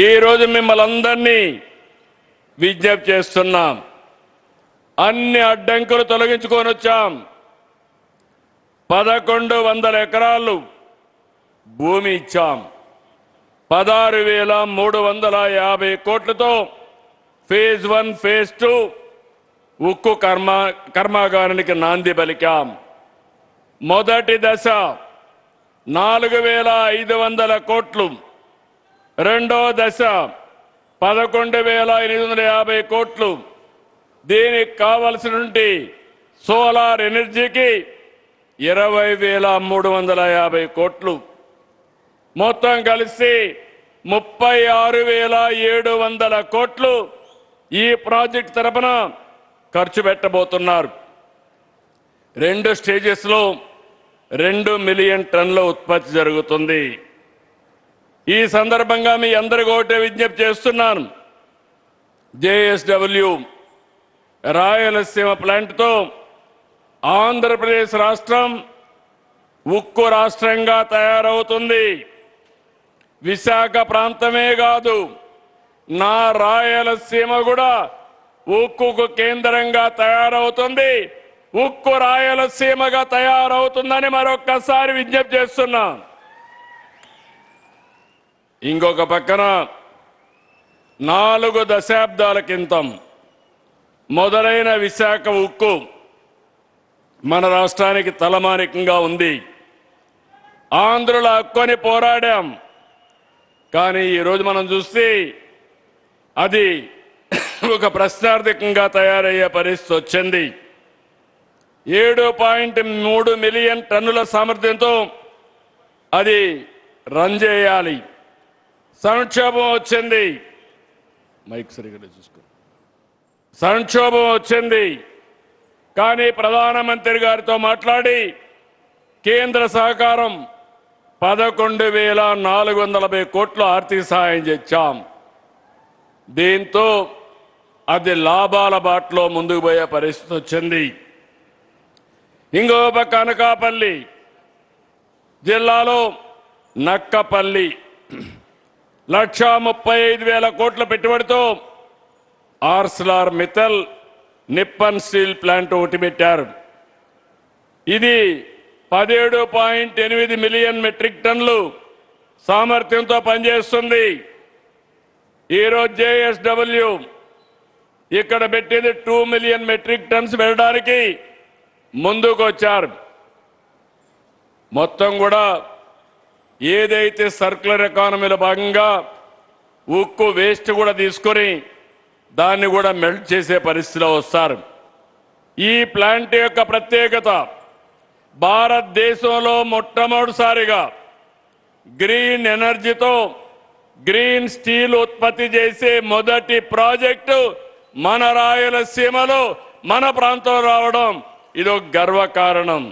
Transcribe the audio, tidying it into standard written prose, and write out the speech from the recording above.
ఈ రోజు మిమ్మల్ని అందరినీ విజ్ఞప్తి చేస్తున్నాం. అన్ని అడ్డంకులు తొలగించుకొని వచ్చాం. 1100 ఎకరాలు భూమి ఇచ్చాం. 16,350 కోట్లతో ఫేజ్ 1 ఫేజ్ 2 ఉక్కు కర్మాగారానికి నాంది పలికాం. మొదటి దశ 4,500 కోట్లు, రెండో దశ 11,850 కోట్లు. దీనికి కావలసినటువంటి సోలార్ ఎనర్జీకి 20,350 కోట్లు, మొత్తం కలిసి 36,700 కోట్లు ఈ ప్రాజెక్ట్ తరపున ఖర్చు పెట్టబోతున్నారు. 2 స్టేజెస్లో 2 మిలియన్ టన్నుల ఉత్పత్తి జరుగుతుంది. ఈ సందర్భంగా మీ అందరికీ ఒకటే విజ్ఞప్తి చేస్తున్నాను. జేఎస్డబ్ల్యూ రాయలసీమ ప్లాంట్తో ఆంధ్రప్రదేశ్ రాష్ట్రం ఉక్కు రాష్ట్రంగా తయారవుతుంది. విశాఖ ప్రాంతమే కాదు, నా రాయలసీమ కూడా ఉక్కుకు కేంద్రంగా తయారవుతుంది. ఉక్కు రాయలసీమగా తయారవుతుందని మరొక్కసారి విజ్ఞప్తి చేస్తున్నా. ఇంకొక పక్కన 4 దశాబ్దాల క్రితం మొదలైన విశాఖ ఉక్కు మన రాష్ట్రానికి తలమానికంగా ఉంది. ఆంధ్రుల హక్కుని పోరాడాం. కానీ ఈరోజు మనం చూస్తే అది ఒక ప్రశ్నార్థకంగా తయారయ్యే పరిస్థితి వచ్చింది. 7.3 మిలియన్ టన్నుల సామర్థ్యంతో అది రన్ చేయాలి. సంక్షోభం వచ్చింది. మైక్ సరిగ్గా చూసుకో. సంక్షోభం వచ్చింది. కానీ ప్రధానమంత్రి గారితో మాట్లాడి కేంద్ర సహకారం 11,450 కోట్ల ఆర్థిక సహాయం చేశాం. దీంతో అది లాభాల బాటలో ముందుకు పోయే పరిస్థితి వచ్చింది. ఇంకో పక్క అనకాపల్లి జిల్లాలో నక్కపల్లి 1,35,000 కోట్ల పెట్టుబడితో Arcelor Mittal Nippon steel plant ఒకటి పెట్టారు. ఇది 17.8 మిలియన్ మెట్రిక్ టన్నులు సామర్థ్యంతో పనిచేస్తుంది. ఈరోజు జేఎస్డబ్ల్యూ ఇక్కడ పెట్టింది 2 మిలియన్ మెట్రిక్ టన్స్ పెట్టడానికి ముందుకు వచ్చారు. మొత్తం కూడా ఏదైతే సర్క్యులర్ ఎకానమీలో భాగంగా ఉక్కు వేస్ట్ కూడా తీసుకొని దాన్ని కూడా మెల్ట్ చేసే పరిస్థితిలో వస్తారు. ఈ ప్లాంట్ యొక్క ప్రత్యేకత, భారతదేశంలో మొట్టమొదటిసారిగా గ్రీన్ ఎనర్జీతో గ్రీన్ స్టీల్ ఉత్పత్తి చేసే మొదటి ప్రాజెక్టు మన రాయలసీమలో మన ప్రాంతంలో రావడం ఇదొక గర్వకారణం.